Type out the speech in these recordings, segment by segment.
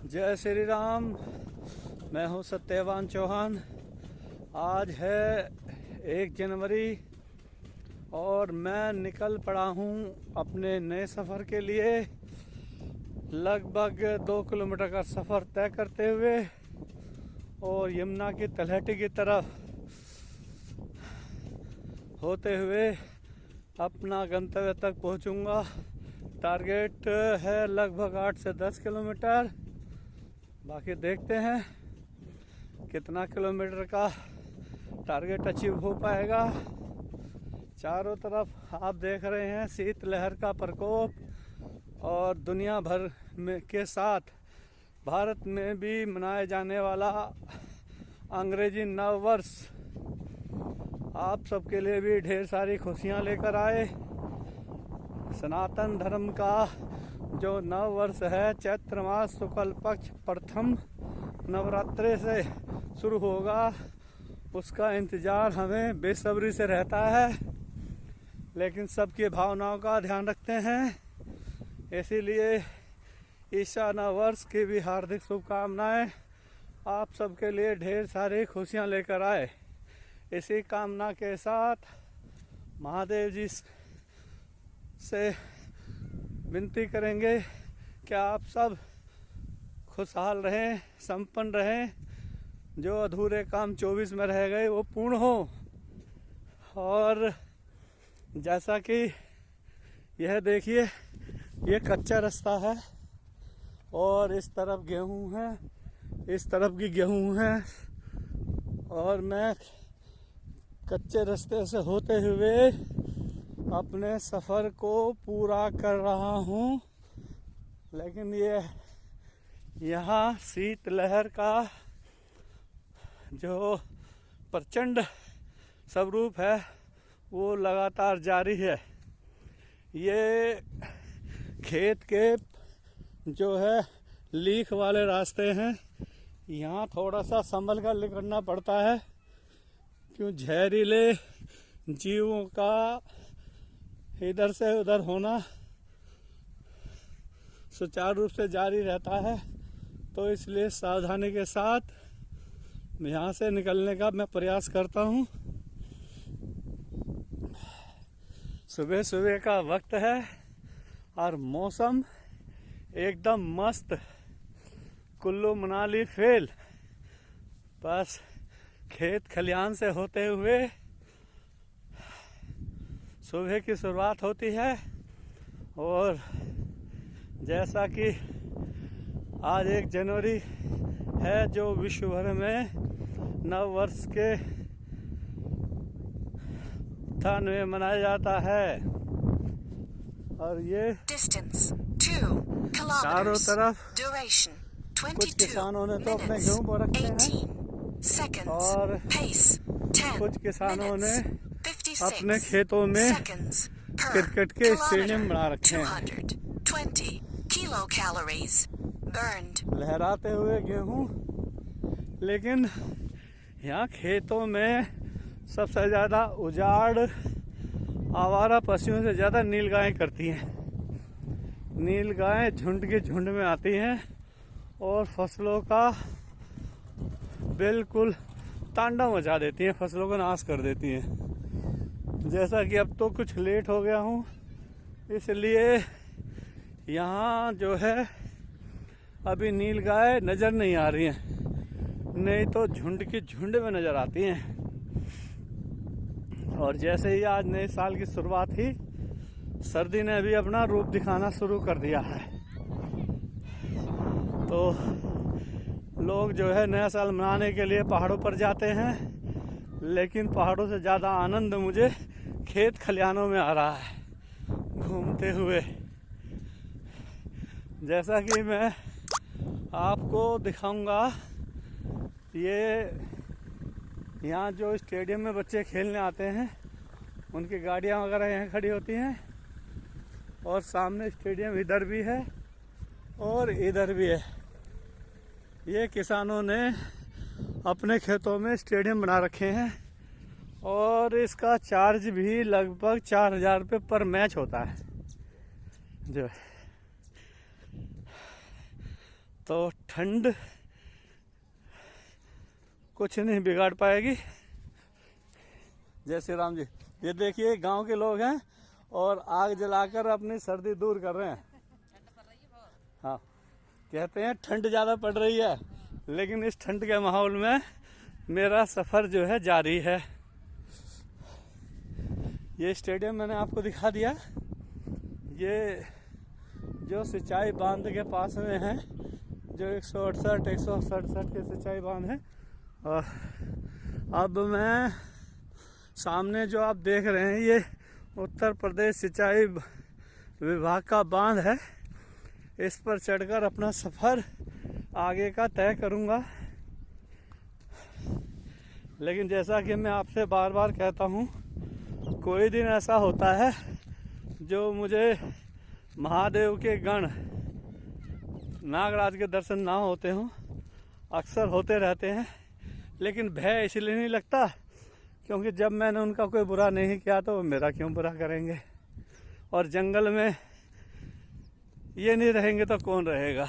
जय श्री राम। मैं हूं सत्यवान चौहान। आज है 1 जनवरी और मैं निकल पड़ा हूं अपने नए सफ़र के लिए। लगभग 2 किलोमीटर का सफ़र तय करते हुए और यमुना की तलहटी की तरफ होते हुए अपना गंतव्य तक पहुंचूंगा। टारगेट है लगभग 8 से 10 किलोमीटर। बाकी देखते हैं कितना किलोमीटर का टारगेट अचीव हो पाएगा। चारों तरफ आप देख रहे हैं शीत लहर का प्रकोप और दुनिया भर में के साथ भारत में भी मनाए जाने वाला अंग्रेजी नव वर्ष आप सबके लिए भी ढेर सारी खुशियां लेकर आए। सनातन धर्म का जो नव वर्ष है चैत्र मास शुक्ल पक्ष प्रथम नवरात्रे से शुरू होगा, उसका इंतज़ार हमें बेसब्री से रहता है, लेकिन सबकी भावनाओं का ध्यान रखते हैं। इसीलिए ईशा नव वर्ष की भी हार्दिक शुभकामनाएं आप सबके लिए ढेर सारी खुशियां लेकर आए। इसी कामना के साथ महादेव जी से विनती करेंगे कि आप सब खुशहाल रहें, संपन्न रहें, जो अधूरे काम 24 में रह गए वो पूर्ण हो। और जैसा कि यह देखिए, ये कच्चा रास्ता है और इस तरफ गेहूं है, इस तरफ की गेहूं है और मैं कच्चे रास्ते से होते हुए अपने सफ़र को पूरा कर रहा हूँ। लेकिन ये यहाँ शीत लहर का जो प्रचंड स्वरूप है वो लगातार जारी है। ये खेत के जो है लीक वाले रास्ते हैं, यहाँ थोड़ा सा संभल कर निकलना पड़ता है, क्यों जहरीले जीवों का इधर से उधर होना सुचारू रूप से जारी रहता है। तो इसलिए सावधानी के साथ यहाँ से निकलने का मैं प्रयास करता हूँ। सुबह सुबह का वक्त है और मौसम एकदम मस्त, कुल्लू मनाली फेल। बस खेत खलिहान से होते हुए सुबह की शुरुआत होती है और जैसा कि आज 1 जनवरी है जो विश्व भर में नव वर्ष के स्थान में मनाया जाता है। और ये चारों तरफ कुछ किसानों ने तो अपने गेहूं बो रखे हैं और कुछ किसानों ने अपने खेतों में क्रिकेट के स्टेडियम बना रखे हैं। लहराते हुए गेहूं, लेकिन यहाँ खेतों में सबसे ज़्यादा उजाड़ आवारा पशुओं से ज़्यादा नीलगायें करती हैं। नीलगायें झुंड के झुंड में आती हैं और फसलों का बिल्कुल तांडव मचा देती हैं, फसलों को नाश कर देती हैं। जैसा कि अब तो कुछ लेट हो गया हूँ, इसलिए यहाँ जो है अभी नीलगाय नज़र नहीं आ रही हैं, नहीं तो झुंड की झुंड में नज़र आती हैं। और जैसे ही आज नए साल की शुरुआत ही, सर्दी ने भी अपना रूप दिखाना शुरू कर दिया है। तो लोग जो है नया साल मनाने के लिए पहाड़ों पर जाते हैं, लेकिन पहाड़ों से ज़्यादा आनंद मुझे खेत खलिहानों में आ रहा है घूमते हुए। जैसा कि मैं आपको दिखाऊंगा, ये यहाँ जो स्टेडियम में बच्चे खेलने आते हैं उनकी गाड़ियाँ वगैरह यहाँ खड़ी होती हैं और सामने स्टेडियम इधर भी है और इधर भी है। ये किसानों ने अपने खेतों में स्टेडियम बना रखे हैं और इसका चार्ज भी लगभग 4000 रुपये पर मैच होता है। जो तो ठंड कुछ नहीं बिगाड़ पाएगी। जय श्री राम जी। ये देखिए गांव के लोग हैं और आग जलाकर अपनी सर्दी दूर कर रहे हैं। हाँ, कहते हैं ठंड ज़्यादा पड़ रही है, लेकिन इस ठंड के माहौल में मेरा सफ़र जो है जारी है। ये स्टेडियम मैंने आपको दिखा दिया। ये जो सिंचाई बांध के पास में है, जो 168 के सिंचाई बांध है। और अब मैं सामने जो आप देख रहे हैं, ये उत्तर प्रदेश सिंचाई विभाग का बांध है। इस पर चढ़कर अपना सफ़र आगे का तय करूँगा। लेकिन जैसा कि मैं आपसे बार बार कहता हूँ, कोई दिन ऐसा होता है जो मुझे महादेव के गण नागराज के दर्शन ना होते हों। अक्सर होते रहते हैं, लेकिन भय इसलिए नहीं लगता क्योंकि जब मैंने उनका कोई बुरा नहीं किया तो वो मेरा क्यों बुरा करेंगे। और जंगल में ये नहीं रहेंगे तो कौन रहेगा,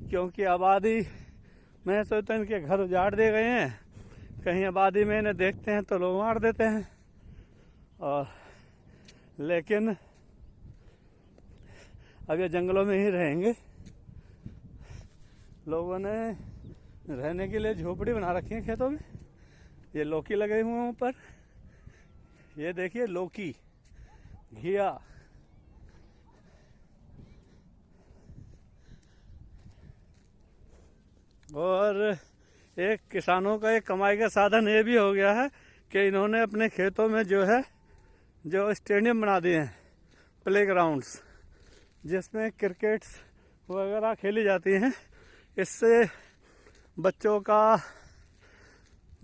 क्योंकि आबादी में सोचते हैं इनके घर उजाड़ दिए गए हैं, कहीं आबादी में इन्हें देखते हैं तो लोग मार देते हैं। और लेकिन अब ये जंगलों में ही रहेंगे। लोगों ने रहने के लिए झोपड़ी बना रखी है खेतों में। ये लौकी लगे हुए हैं ऊपर, ये देखिए लौकी, घिया। और एक किसानों का एक कमाई का साधन ये भी हो गया है कि इन्होंने अपने खेतों में जो है जो स्टेडियम बना दिए हैं, प्लेग्राउंड्स, जिसमें क्रिकेट्स वगैरह खेली जाती हैं। इससे बच्चों का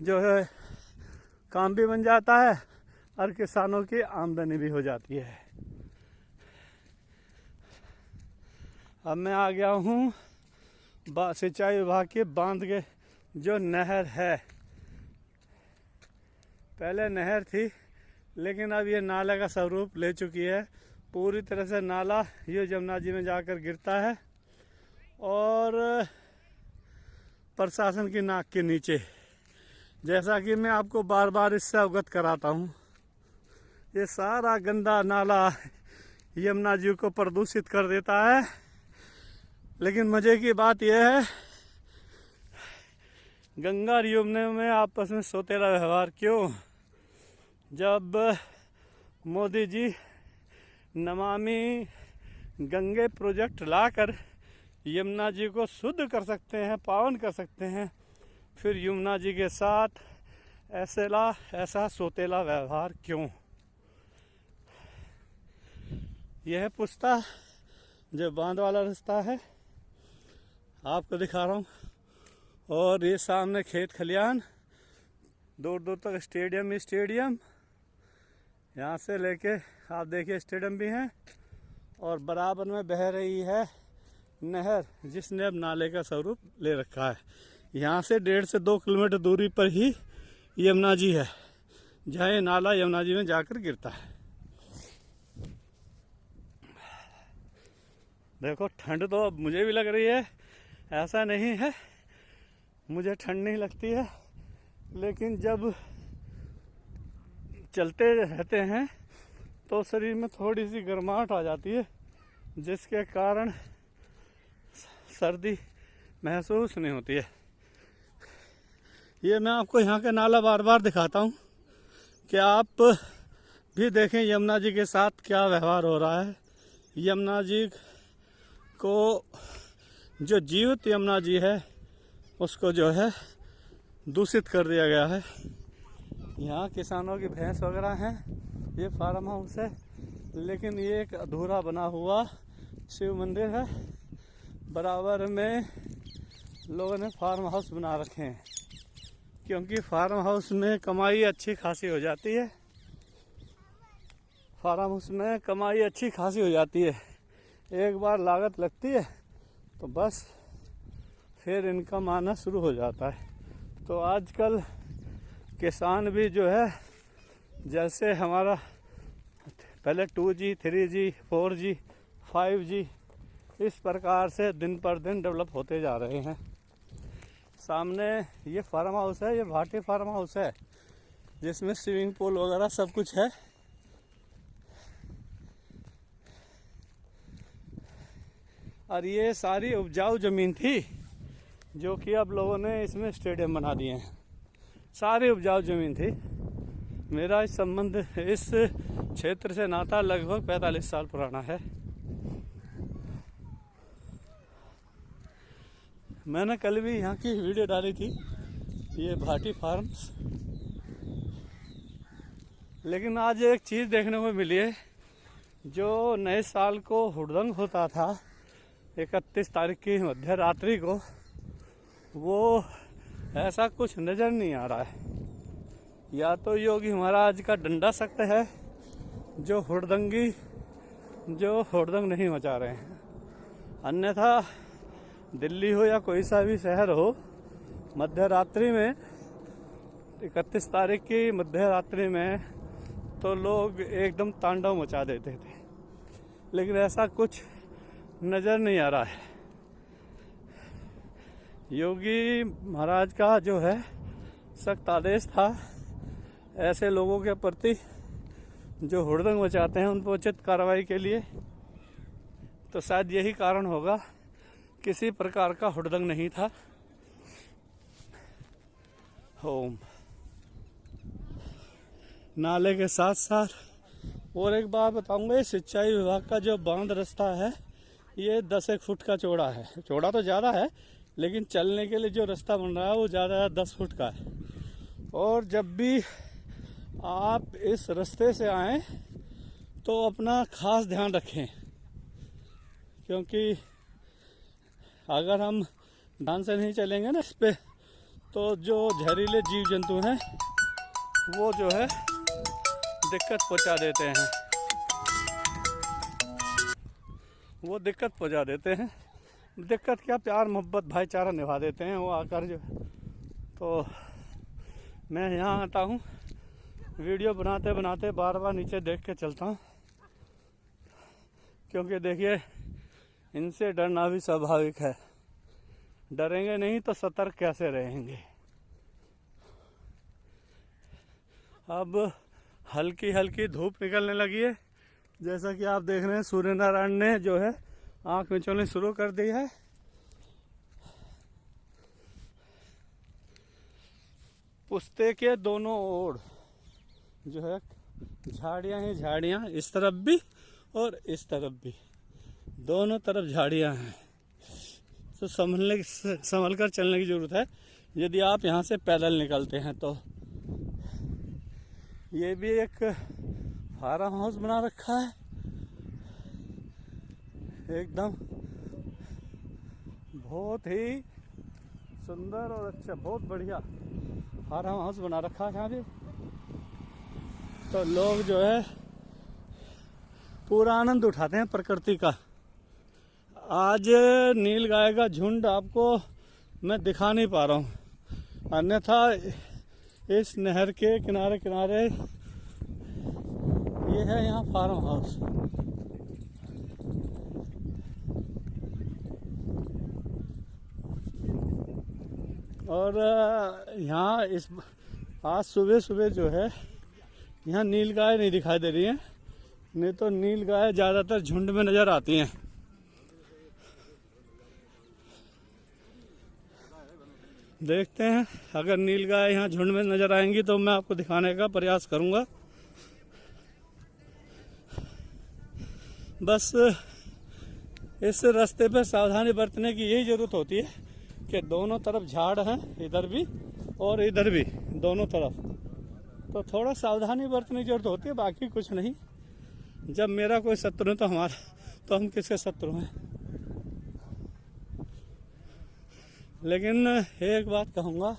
जो है काम भी बन जाता है और किसानों की आमदनी भी हो जाती है। अब मैं आ गया हूँ सिंचाई विभाग के बांध के जो नहर है। पहले नहर थी, लेकिन अब ये नाला का स्वरूप ले चुकी है। पूरी तरह से नाला ये यमुना जी में जाकर गिरता है और प्रशासन की नाक के नीचे। जैसा कि मैं आपको बार बार इससे अवगत कराता हूँ, ये सारा गंदा नाला यमुना जी को प्रदूषित कर देता है। लेकिन मज़े की बात यह है, गंगा और यमुना में आपस में सौतेला व्यवहार क्यों? जब मोदी जी नमामि गंगे प्रोजेक्ट लाकर यमुना जी को शुद्ध कर सकते हैं, पावन कर सकते हैं, फिर यमुना जी के साथ ऐसा सौतेला व्यवहार क्यों? यह पुस्ता जो बांध वाला रास्ता है आपको दिखा रहा हूँ, और ये सामने खेत खलियान, दूर दूर तक स्टेडियम ही स्टेडियम। यहाँ से लेके आप देखिए स्टेडियम भी हैं, और बराबर में बह रही है नहर, जिसने अब नाले का स्वरूप ले रखा है। यहाँ से 1.5 से 2 किलोमीटर दूरी पर ही यमुना जी है, जहाँ ये नाला यमुना जी में जाकर गिरता है। देखो ठंड तो अब मुझे भी लग रही है, ऐसा नहीं है मुझे ठंड नहीं लगती है, लेकिन जब चलते रहते हैं तो शरीर में थोड़ी सी गर्माहट आ जाती है, जिसके कारण सर्दी महसूस नहीं होती है। ये मैं आपको यहाँ का नाला बार बार दिखाता हूँ कि आप भी देखें यमुना जी के साथ क्या व्यवहार हो रहा है। यमुना जी को जो जीवित यमुना जी है उसको जो है दूषित कर दिया गया है। यहाँ किसानों की भैंस वगैरह हैं, ये फार्म हाउस है, लेकिन ये एक अधूरा बना हुआ शिव मंदिर है। बराबर में लोगों ने फार्म हाउस बना रखे हैं, क्योंकि फार्म हाउस में कमाई अच्छी खासी हो जाती है। फार्म हाउस में कमाई अच्छी खासी हो जाती है। एक बार लागत लगती है तो बस फिर इनकम आना शुरू हो जाता है। तो आजकल किसान भी जो है, जैसे हमारा पहले 2G, 3G, 4G, 5G इस प्रकार से दिन पर दिन डेवलप होते जा रहे हैं। सामने ये फार्म हाउस है, ये भाटी फार्म हाउस है, जिसमें स्विमिंग पूल वगैरह सब कुछ है। और ये सारी उपजाऊ जमीन थी, जो कि अब लोगों ने इसमें स्टेडियम बना दिए हैं। सारी उपजाऊ जमीन थी। मेरा इस संबंध इस क्षेत्र से नाता लगभग 45 साल पुराना है। मैंने कल भी यहाँ की वीडियो डाली थी, ये भाटी फार्म्स। लेकिन आज एक चीज़ देखने को मिली है, जो नए साल को हुड़दंग होता था 31 तारीख की मध्य रात्रि को, वो ऐसा कुछ नज़र नहीं आ रहा है। या तो योगी महाराज का डंडा सख्त है, जो हुड़दंग नहीं मचा रहे हैं। अन्यथा दिल्ली हो या कोई सा भी शहर हो, मध्य रात्रि में 31 तारीख की मध्य रात्रि में तो लोग एकदम तांडव मचा देते थे। लेकिन ऐसा कुछ नज़र नहीं आ रहा है। योगी महाराज का जो है सख्त आदेश था ऐसे लोगों के प्रति जो हुड़दंग मचाते हैं, उन पर उचित कार्रवाई के लिए। तो शायद यही कारण होगा, किसी प्रकार का हुड़दंग नहीं था। होम नाले के साथ साथ और एक बात बताऊंगा, सिंचाई विभाग का जो बांध रास्ता है, ये 10 फुट का चौड़ा है। चौड़ा तो ज़्यादा है, लेकिन चलने के लिए जो रास्ता बन रहा है वो ज़्यादा 10 फुट का है। और जब भी आप इस रास्ते से आएँ तो अपना खास ध्यान रखें, क्योंकि अगर हम ध्यान से नहीं चलेंगे ना इस पे, तो जो जहरीले जीव जंतु हैं वो जो है दिक्कत पहुंचा देते हैं। दिक्कत क्या, प्यार मोहब्बत भाईचारा निभा देते हैं वो आकर जो। तो मैं यहाँ आता हूँ, वीडियो बनाते बनाते बार बार नीचे देख के चलता हूँ, क्योंकि देखिए इनसे डरना भी स्वाभाविक है। डरेंगे नहीं तो सतर्क कैसे रहेंगे। अब हल्की हल्की धूप निकलने लगी है, जैसा कि आप देख रहे हैं। सूर्य नारायण ने जो है आँख मिचौनी शुरू कर दी है। पुस्ते के दोनों ओर जो है झाड़ियाँ ही झाड़ियाँ, इस तरफ भी और इस तरफ भी, दोनों तरफ झाड़ियाँ हैं। तो संभल कर चलने की ज़रूरत है यदि आप यहाँ से पैदल निकलते हैं तो। ये भी एक फार्म हाउस बना रखा है, एकदम बहुत ही सुंदर और अच्छा, बहुत बढ़िया फार्म हाउस बना रखा है यहाँ भी। तो लोग जो है पूरा आनंद उठाते हैं प्रकृति का। आज नीलगाय का झुंड आपको मैं दिखा नहीं पा रहा हूँ, अन्यथा इस नहर के किनारे किनारे ये है यहाँ फार्म हाउस। और यहाँ इस आज सुबह सुबह जो है यहाँ नीलगाय नहीं दिखाई दे रही है, नहीं तो नीलगाय ज़्यादातर झुंड में नज़र आती हैं। देखते हैं, अगर नीलगाय यहाँ झुंड में नज़र आएंगी तो मैं आपको दिखाने का प्रयास करूँगा। बस इस रास्ते पर सावधानी बरतने की यही ज़रूरत होती है कि दोनों तरफ झाड़ हैं, इधर भी और इधर भी, दोनों तरफ। तो थोड़ा सावधानी बरतने की जरूरत होती है, बाकी कुछ नहीं। जब मेरा कोई शत्रु है तो हम किसके शत्रु हैं। लेकिन एक बात कहूँगा,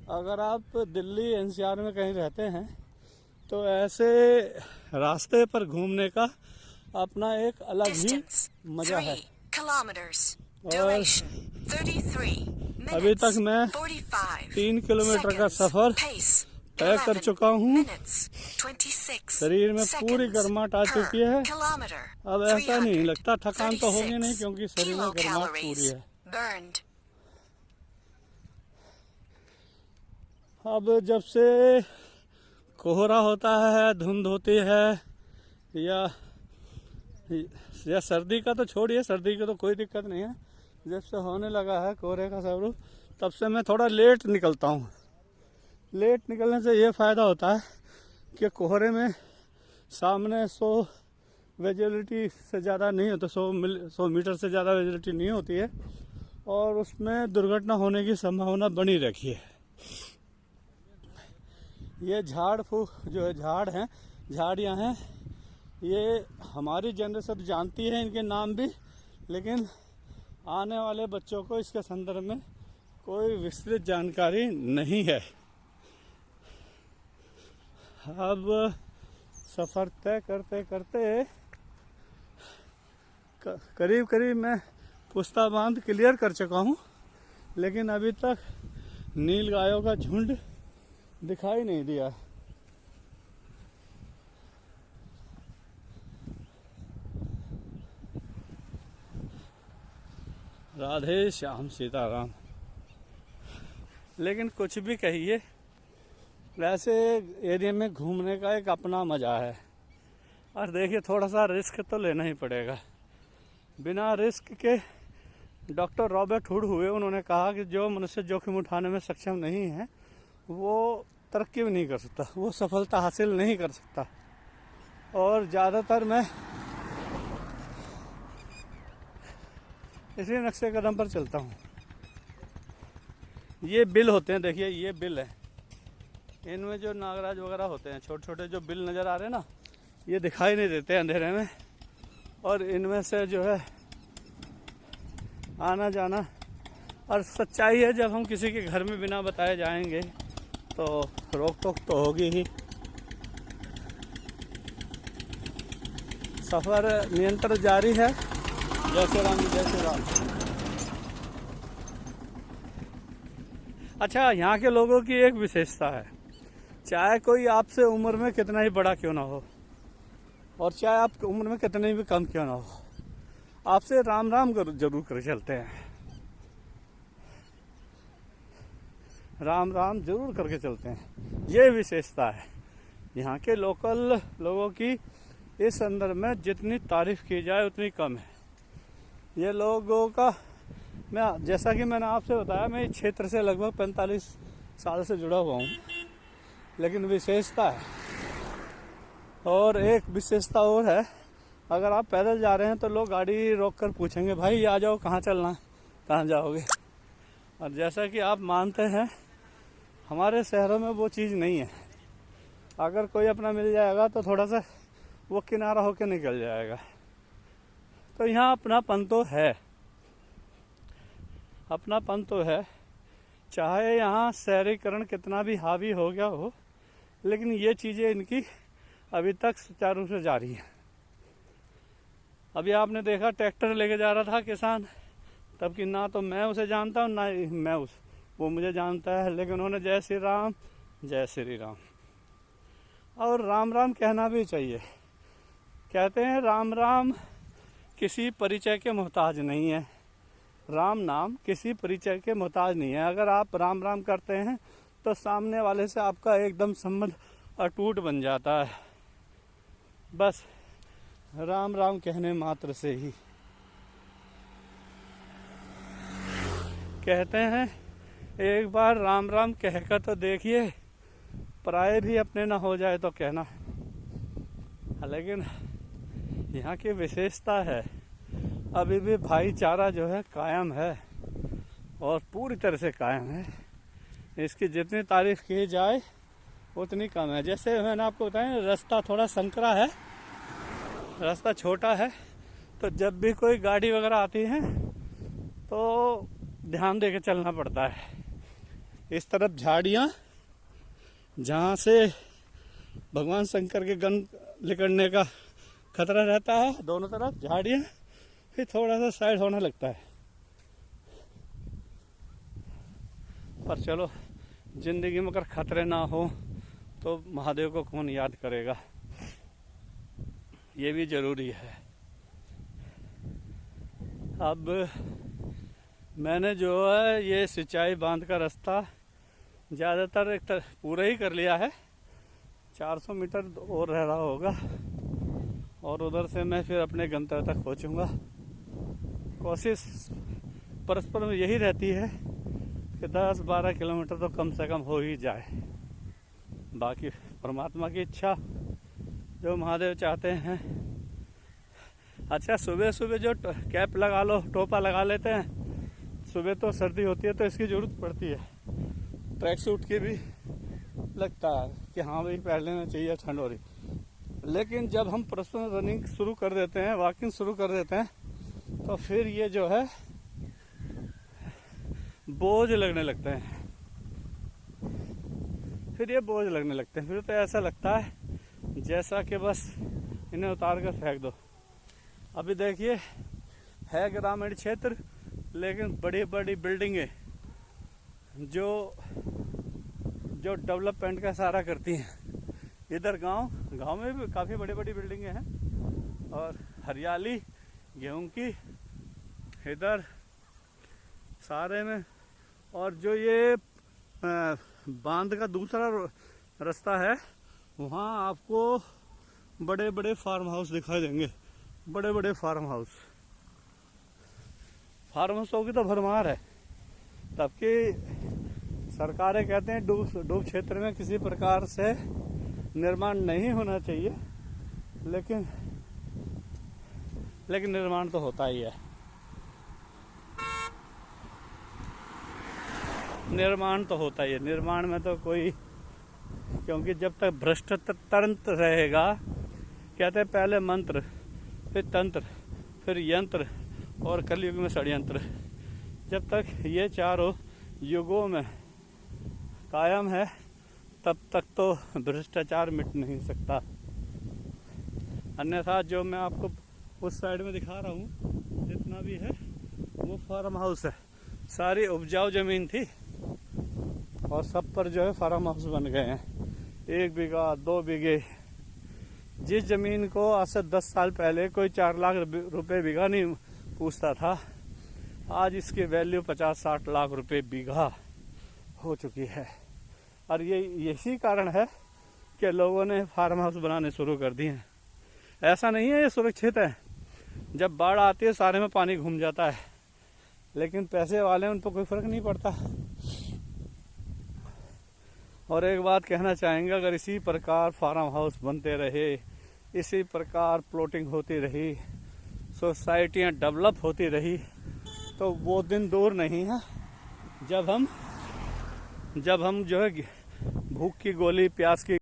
अगर आप दिल्ली एनसीआर में कहीं रहते हैं तो ऐसे रास्ते पर घूमने का अपना एक अलग ही मजा है। और अभी तक मैं 3 किलोमीटर का सफ़र तय कर चुका हूँ। 26 शरीर में पूरी गर्माहट आ चुकी है। अब ऐसा नहीं लगता, थकान तो होगी नहीं क्योंकि शरीर में गर्माहट पूरी है। अब जब से कोहरा होता है, धुंध होती है, या सर्दी का तो छोड़िए, सर्दी की तो कोई दिक्कत नहीं है, जब से होने लगा है कोहरे का स्वरूप, तब से मैं थोड़ा लेट निकलता हूँ। लेट निकलने से ये फ़ायदा होता है कि कोहरे में सामने 100 विजिबिलिटी से ज़्यादा नहीं होता, 100 मीटर से ज़्यादा विजिबिलिटी नहीं होती है और उसमें दुर्घटना होने की संभावना बनी रखी है। ये झाड़ फूक जो है, झाड़ हैं, झाड़ियाँ हैं, ये हमारी जनरेशन जानती है इनके नाम भी, लेकिन आने वाले बच्चों को इसके संदर्भ में कोई विस्तृत जानकारी नहीं है। अब सफ़र तय करते करते करीब करीब मैं पुस्ता बांध क्लियर कर चुका हूँ, लेकिन अभी तक नील गायों का झुंड दिखाई नहीं दिया। राधे श्याम सीताराम। लेकिन कुछ भी कहिए, ऐसे एरिया में घूमने का एक अपना मज़ा है। और देखिए, थोड़ा सा रिस्क तो लेना ही पड़ेगा। बिना रिस्क के डॉक्टर रॉबर्ट हुड हुए, उन्होंने कहा कि जो मनुष्य जोखिम उठाने में सक्षम नहीं है वो तरक्की भी नहीं कर सकता, वो सफलता हासिल नहीं कर सकता। और ज़्यादातर मैं इसी नक्शे कदम पर चलता हूँ। ये बिल होते हैं, देखिए ये बिल है, इनमें जो नागराज वगैरह होते हैं, छोटे छोटे जो बिल नज़र आ रहे हैं ना, ये दिखाई नहीं देते अंधेरे में, और इनमें से जो है आना जाना। और सच्चाई है, जब हम किसी के घर में बिना बताए जाएंगे तो रोक टोक तो होगी ही। सफ़र निरंतर जारी है। जय श्री राम, जय श्री राम। अच्छा, यहाँ के लोगों की एक विशेषता है, चाहे कोई आपसे उम्र में कितना ही बड़ा क्यों ना हो और चाहे आप उम्र में कितने भी कम क्यों ना हो, आपसे राम राम जरूर कर चलते हैं। राम राम जरूर करके चलते हैं। ये विशेषता है यहाँ के लोकल लोगों की। इस संदर्भ में जितनी तारीफ की जाए उतनी कम है। ये लोगों का, मैं जैसा कि मैंने आपसे बताया, मैं इस क्षेत्र से लगभग 45 साल से जुड़ा हुआ हूँ, लेकिन विशेषता है। और एक विशेषता और है, अगर आप पैदल जा रहे हैं तो लोग गाड़ी रोक कर पूछेंगे, भाई आ जाओ, कहाँ चलना है, कहाँ जाओगे। और जैसा कि आप मानते हैं, हमारे शहरों में वो चीज़ नहीं है। अगर कोई अपना मिल जाएगा तो थोड़ा सा वो किनारा होकर निकल जाएगा। तो यहाँ अपनापन तो है, अपनापन तो है। चाहे यहाँ शहरीकरण कितना भी हावी हो गया हो, लेकिन ये चीज़ें इनकी अभी तक सुचारू रूप से जारी है। अभी आपने देखा ट्रैक्टर लेके जा रहा था किसान, तब कि ना तो मैं उसे जानता हूँ ना मैं वो मुझे जानता है, लेकिन उन्होंने जय श्री राम, जय श्री राम। और राम राम कहना भी चाहिए। कहते हैं राम राम किसी परिचय के मोहताज नहीं है। राम नाम किसी परिचय के मोहताज नहीं है। अगर आप राम राम करते हैं तो सामने वाले से आपका एकदम संबंध अटूट बन जाता है, बस राम राम कहने मात्र से ही। कहते हैं एक बार राम राम कहकर तो देखिए, पराये भी अपने ना हो जाए तो कहना। लेकिन यहाँ की विशेषता है, अभी भी भाईचारा जो है कायम है और पूरी तरह से कायम है। इसकी जितनी तारीफ की जाए उतनी कम है। जैसे मैंने आपको बताया, रास्ता थोड़ा संकरा है, रास्ता छोटा है, तो जब भी कोई गाड़ी वगैरह आती है तो ध्यान दे के चलना पड़ता है। इस तरफ झाड़ियाँ, जहाँ से भगवान शंकर के गन निकलने का खतरा रहता है, दोनों तरफ झाड़ियाँ, फिर थोड़ा सा साइड होने लगता है। पर चलो, जिंदगी में अगर खतरे ना हो तो महादेव को कौन याद करेगा, ये भी जरूरी है। अब मैंने जो है ये सिंचाई बांध का रास्ता ज़्यादातर पूरा ही कर लिया है, 400 मीटर और रह रहा होगा और उधर से मैं फिर अपने गंतव्य तक पहुंचूंगा। कोशिश परस्पर में यही रहती है कि 10-12 किलोमीटर तो कम से कम हो ही जाए। बाकी परमात्मा की इच्छा, जो महादेव चाहते हैं। अच्छा, सुबह सुबह जो कैप लगा लो, टोपा लगा लेते हैं, सुबह तो सर्दी होती है तो इसकी ज़रूरत पड़ती है। ट्रैक सूट की भी लगता है कि हाँ भाई पहन लेना चाहिए, ठंड हो रही। लेकिन जब हम पर्सनल रनिंग शुरू कर देते हैं, वॉकिंग शुरू कर देते हैं, तो फिर ये जो है बोझ लगने लगते हैं। फिर तो ऐसा लगता है जैसा कि बस इन्हें उतार कर फेंक दो। अभी देखिए, है ग्रामीण क्षेत्र लेकिन बड़ी बड़ी बिल्डिंगें जो डेवलपमेंट का सहारा करती हैं। इधर गांव में भी काफ़ी बड़ी बड़ी बिल्डिंगें हैं और हरियाली गेहूं की इधर सारे में। और जो ये बांध का दूसरा रास्ता है, वहाँ आपको बड़े बड़े फार्म हाउस दिखाई देंगे, बड़े बड़े फार्म हाउसों की तो भरमार है। तबकि सरकारें कहते हैं डूब क्षेत्र में किसी प्रकार से निर्माण नहीं होना चाहिए, लेकिन निर्माण तो होता ही है। निर्माण में तो कोई, क्योंकि जब तक भ्रष्ट तंत्र रहेगा, कहते हैं पहले मंत्र, फिर तंत्र, फिर यंत्र और कलयुग में षड्यंत्र। जब तक ये चारों युगों में कायम है, तब तक तो भ्रष्टाचार मिट नहीं सकता। अन्यथा जो मैं आपको उस साइड में दिखा रहा हूँ, जितना भी है वो फार्म हाउस है। सारी उपजाऊ जमीन थी और सब पर जो है फार्म हाउस बन गए हैं। 1 बीघा 2 बीघे, जिस जमीन को आज से 10 साल पहले कोई 4 लाख रुपए बीघा नहीं पूछता था, आज इसकी वैल्यू 50-60 लाख रुपए बीघा हो चुकी है। और यही कारण है कि लोगों ने फार्म हाउस बनाने शुरू कर दिए हैं। ऐसा नहीं है ये सुरक्षित है, जब बाढ़ आती है सारे में पानी घुम जाता है, लेकिन पैसे वाले उन पर कोई फर्क नहीं पड़ता। और एक बात कहना चाहेंगे, अगर इसी प्रकार फार्म हाउस बनते रहे, इसी प्रकार प्लॉटिंग होती रही, सोसाइटियाँ डेवलप होती रही, तो वो दिन दूर नहीं है जब हम जो है भूख की गोली, प्यास की